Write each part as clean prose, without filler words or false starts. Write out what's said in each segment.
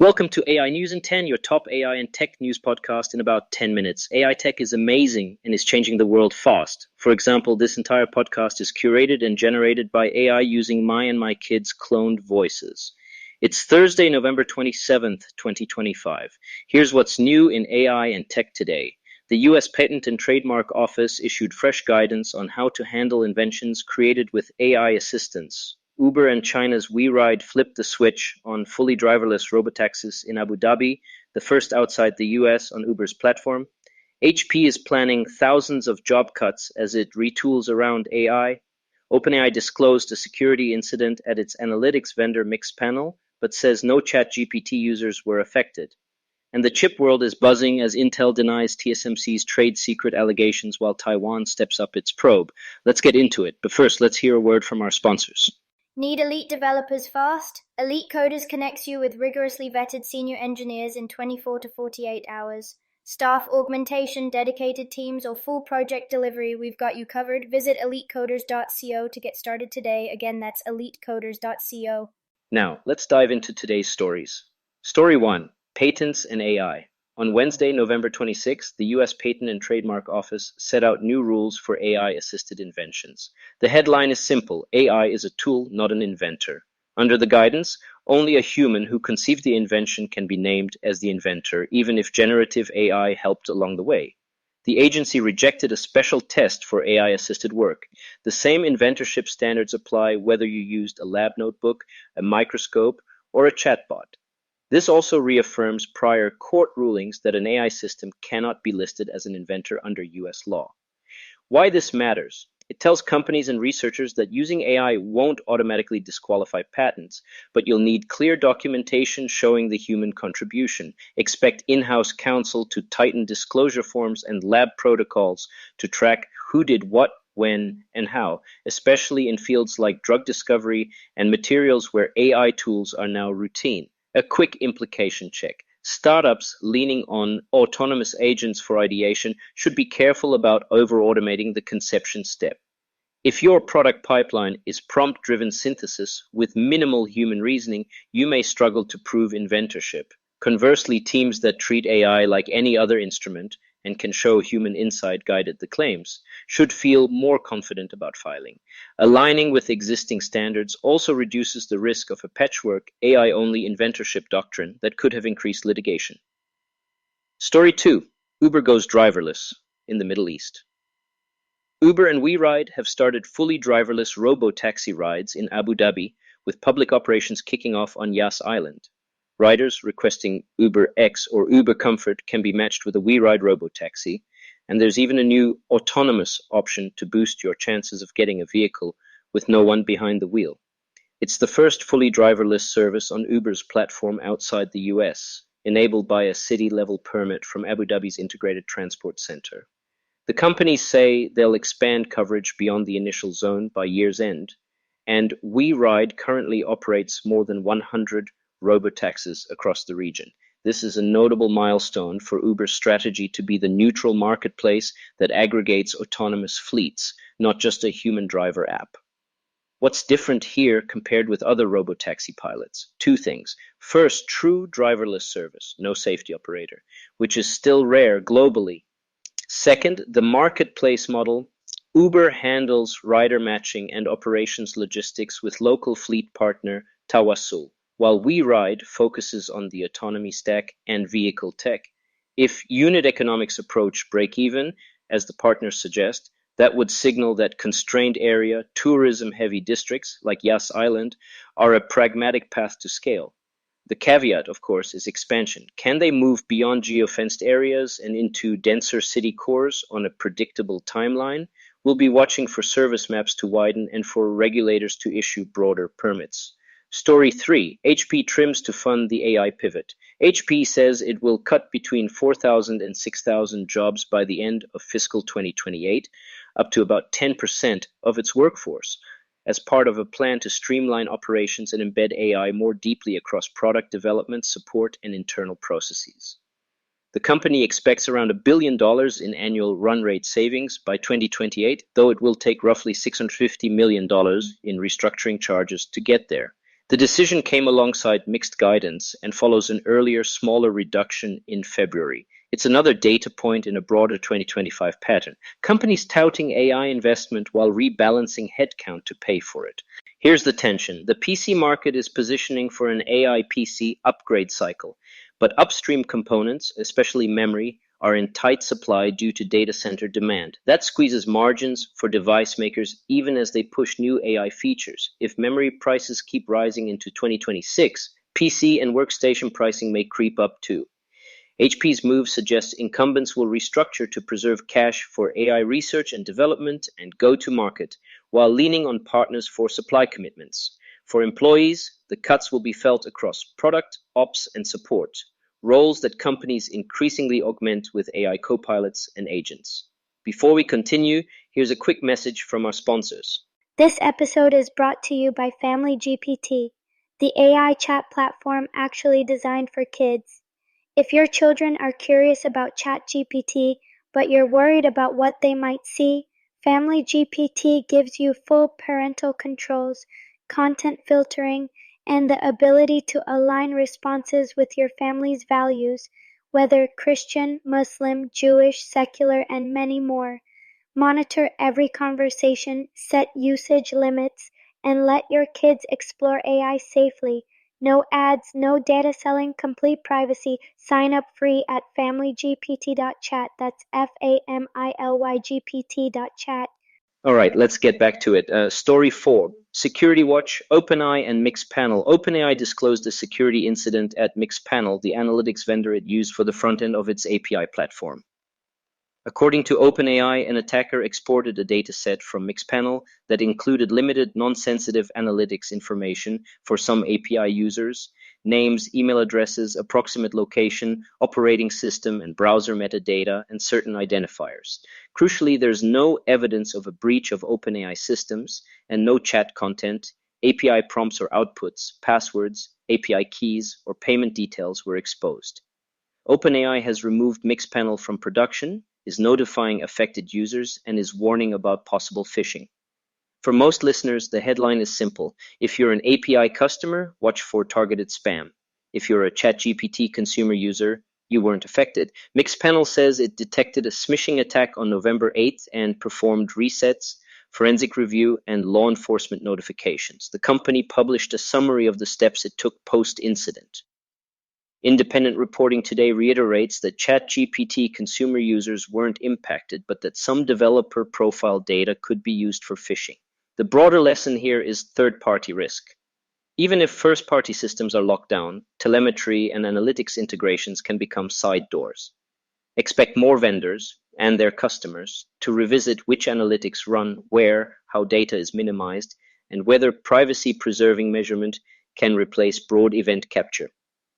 Welcome to AI News in 10, your top AI and tech news podcast in about 10 minutes. AI tech is amazing and is changing the world fast. For example, this entire podcast is curated and generated by AI using my and my kids' cloned voices. It's Thursday, November 27th, 2025. Here's what's new in AI and tech today. The US Patent and Trademark Office issued fresh guidance on how to handle inventions created with AI assistance. Uber and China's WeRide flipped the switch on fully driverless robotaxis in Abu Dhabi, the first outside the US on Uber's platform. HP is planning thousands of job cuts as it retools around AI. OpenAI disclosed a security incident at its analytics vendor Mixpanel, but says no ChatGPT users were affected. And the chip world is buzzing as Intel denies TSMC's trade secret allegations while Taiwan steps up its probe. Let's get into it, but first let's hear a word from our sponsors. Need elite developers fast? Elite Coders connects you with rigorously vetted senior engineers in 24 to 48 hours. Staff augmentation, dedicated teams, or full project delivery, we've got you covered. Visit elitecoders.co to get started today. Again, that's elitecoders.co. Now, let's dive into today's stories. Story 1. Patents and AI. On Wednesday, November 26th, the US Patent and Trademark Office set out new rules for AI-assisted inventions. The headline is simple: AI is a tool, not an inventor. Under the guidance, only a human who conceived the invention can be named as the inventor, even if generative AI helped along the way. The agency rejected a special test for AI-assisted work. The same inventorship standards apply whether you used a lab notebook, a microscope, or a chatbot. This also reaffirms prior court rulings that an AI system cannot be listed as an inventor under US law. Why this matters? It tells companies and researchers that using AI won't automatically disqualify patents, but you'll need clear documentation showing the human contribution. Expect in-house counsel to tighten disclosure forms and lab protocols to track who did what, when, and how, especially in fields like drug discovery and materials where AI tools are now routine. A quick implication check. Startups leaning on autonomous agents for ideation should be careful about over-automating the conception step. If your product pipeline is prompt-driven synthesis with minimal human reasoning, you may struggle to prove inventorship. Conversely, teams that treat AI like any other instrument and can show human insight guided the claims should feel more confident about filing. Aligning with existing standards also reduces the risk of a patchwork AI-only inventorship doctrine that could have increased litigation. Story 2. Uber goes driverless in the Middle East. Uber and WeRide have started fully driverless robo-taxi rides in Abu Dhabi, with public operations kicking off on Yas Island. Riders requesting Uber X or Uber Comfort can be matched with a WeRide robotaxi, and there's even a new autonomous option to boost your chances of getting a vehicle with no one behind the wheel. It's the first fully driverless service on Uber's platform outside the US, enabled by a city-level permit from Abu Dhabi's Integrated Transport Center. The companies say they'll expand coverage beyond the initial zone by year's end, and WeRide currently operates more than 100 robotaxis across the region. This is a notable milestone for Uber's strategy to be the neutral marketplace that aggregates autonomous fleets, not just a human driver app. What's different here compared with other robotaxi pilots? Two things. First, true driverless service, no safety operator, which is still rare globally. Second, the marketplace model. Uber handles rider matching and operations logistics with local fleet partner Tawassul, while WeRide focuses on the autonomy stack and vehicle tech. If unit economics approach break-even, as the partners suggest, that would signal that constrained area, tourism-heavy districts like Yas Island are a pragmatic path to scale. The caveat, of course, is expansion. Can they move beyond geofenced areas and into denser city cores on a predictable timeline? We'll be watching for service maps to widen and for regulators to issue broader permits. Story 3. HP trims to fund the AI pivot. HP says it will cut between 4,000 and 6,000 jobs by the end of fiscal 2028, up to about 10% of its workforce, as part of a plan to streamline operations and embed AI more deeply across product development, support, and internal processes. The company expects around $1 billion in annual run rate savings by 2028, though it will take roughly $650 million in restructuring charges to get there. The decision came alongside mixed guidance and follows an earlier, smaller reduction in February. It's another data point in a broader 2025 pattern. Companies touting AI investment while rebalancing headcount to pay for it. Here's the tension. The PC market is positioning for an AI PC upgrade cycle, but upstream components, especially memory, are in tight supply due to data center demand. That squeezes margins for device makers even as they push new AI features. If memory prices keep rising into 2026, PC and workstation pricing may creep up too. HP's move suggests incumbents will restructure to preserve cash for AI research and development and go to market, while leaning on partners for supply commitments. For employees, the cuts will be felt across product, ops, and support, roles that companies increasingly augment with AI copilots and agents. Before we continue, here's a quick message from our sponsors. This episode is brought to you by Family GPT, the AI chat platform actually designed for kids. If your children are curious about ChatGPT, but you're worried about what they might see, Family GPT gives you full parental controls, content filtering, and the ability to align responses with your family's values, whether Christian, Muslim, Jewish, secular, and many more. Monitor every conversation, set usage limits, and let your kids explore AI safely. No ads, no data selling, complete privacy. Sign up free at familygpt.chat. That's FAMILYGPT.chat. All right, let's get back to it. Story 4, Security Watch, OpenAI and Mixpanel. OpenAI disclosed a security incident at Mixpanel, the analytics vendor it used for the front end of its API platform. According to OpenAI, an attacker exported a dataset from Mixpanel that included limited non-sensitive analytics information for some API users, names, email addresses, approximate location, operating system, and browser metadata, and certain identifiers. Crucially, there's no evidence of a breach of OpenAI systems and no chat content, API prompts or outputs, passwords, API keys, or payment details were exposed. OpenAI has removed Mixpanel from production, is notifying affected users, and is warning about possible phishing. For most listeners, the headline is simple. If you're an API customer, watch for targeted spam. If you're a ChatGPT consumer user, you weren't affected. Mixpanel says it detected a smishing attack on November 8th and performed resets, forensic review, and law enforcement notifications. The company published a summary of the steps it took post-incident. Independent reporting today reiterates that ChatGPT consumer users weren't impacted, but that some developer profile data could be used for phishing. The broader lesson here is third-party risk. Even if first-party systems are locked down, telemetry and analytics integrations can become side doors. Expect more vendors and their customers to revisit which analytics run where, how data is minimized, and whether privacy-preserving measurement can replace broad event capture.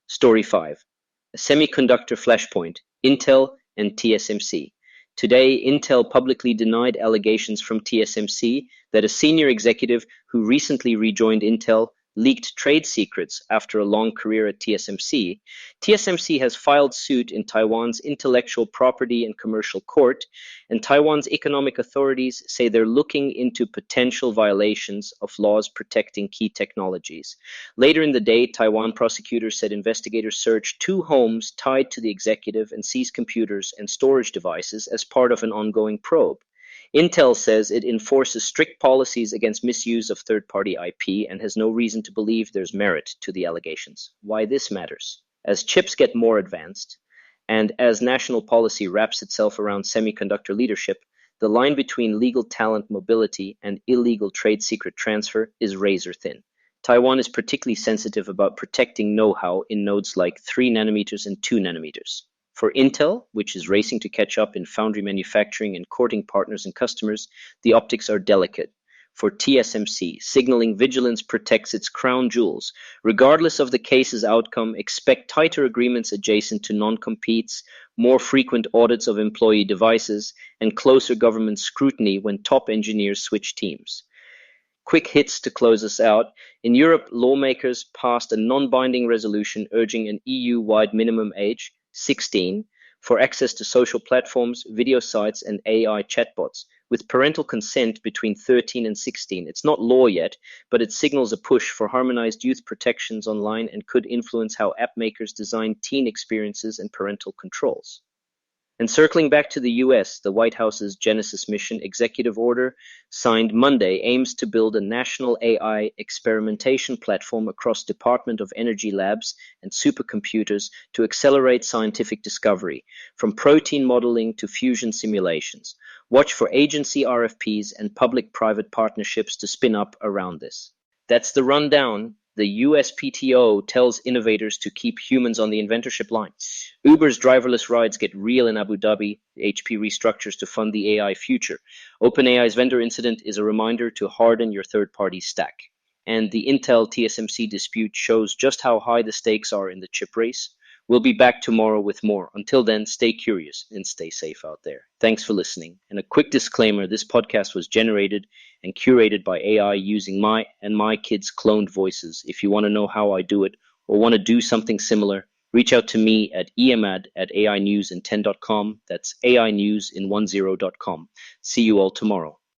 Story 5, a semiconductor flashpoint, Intel and TSMC. Today, Intel publicly denied allegations from TSMC that a senior executive who recently rejoined Intel leaked trade secrets after a long career at TSMC. TSMC has filed suit in Taiwan's Intellectual Property and Commercial Court, and Taiwan's economic authorities say they're looking into potential violations of laws protecting key technologies. Later in the day, Taiwan prosecutors said investigators searched 2 homes tied to the executive and seized computers and storage devices as part of an ongoing probe. Intel says it enforces strict policies against misuse of third-party IP and has no reason to believe there's merit to the allegations. Why this matters? As chips get more advanced, and as national policy wraps itself around semiconductor leadership, the line between legal talent mobility and illegal trade secret transfer is razor thin. Taiwan is particularly sensitive about protecting know-how in nodes like 3 nanometers and 2 nanometers. For Intel, which is racing to catch up in foundry manufacturing and courting partners and customers, the optics are delicate. For TSMC, signaling vigilance protects its crown jewels. Regardless of the case's outcome, expect tighter agreements adjacent to non-competes, more frequent audits of employee devices, and closer government scrutiny when top engineers switch teams. Quick hits to close us out. In Europe, lawmakers passed a non-binding resolution urging an EU-wide minimum age, 16, for access to social platforms, video sites, and AI chatbots, with parental consent between 13 and 16. It's not law yet, but it signals a push for harmonized youth protections online and could influence how app makers design teen experiences and parental controls. And circling back to the US, the White House's Genesis Mission executive order signed Monday aims to build a national AI experimentation platform across Department of Energy labs and supercomputers to accelerate scientific discovery, from protein modeling to fusion simulations. Watch for agency RFPs and public-private partnerships to spin up around this. That's the rundown. The USPTO tells innovators to keep humans on the inventorship line. Uber's driverless rides get real in Abu Dhabi. HP restructures to fund the AI future. OpenAI's vendor incident is a reminder to harden your third-party stack. And the Intel TSMC dispute shows just how high the stakes are in the chip race. We'll be back tomorrow with more. Until then, stay curious and stay safe out there. Thanks for listening. And a quick disclaimer, this podcast was generated and curated by AI using my and my kids' cloned voices. If you want to know how I do it or want to do something similar, reach out to me at emad@ainewsin10.com. That's ainewsin10.com. See you all tomorrow.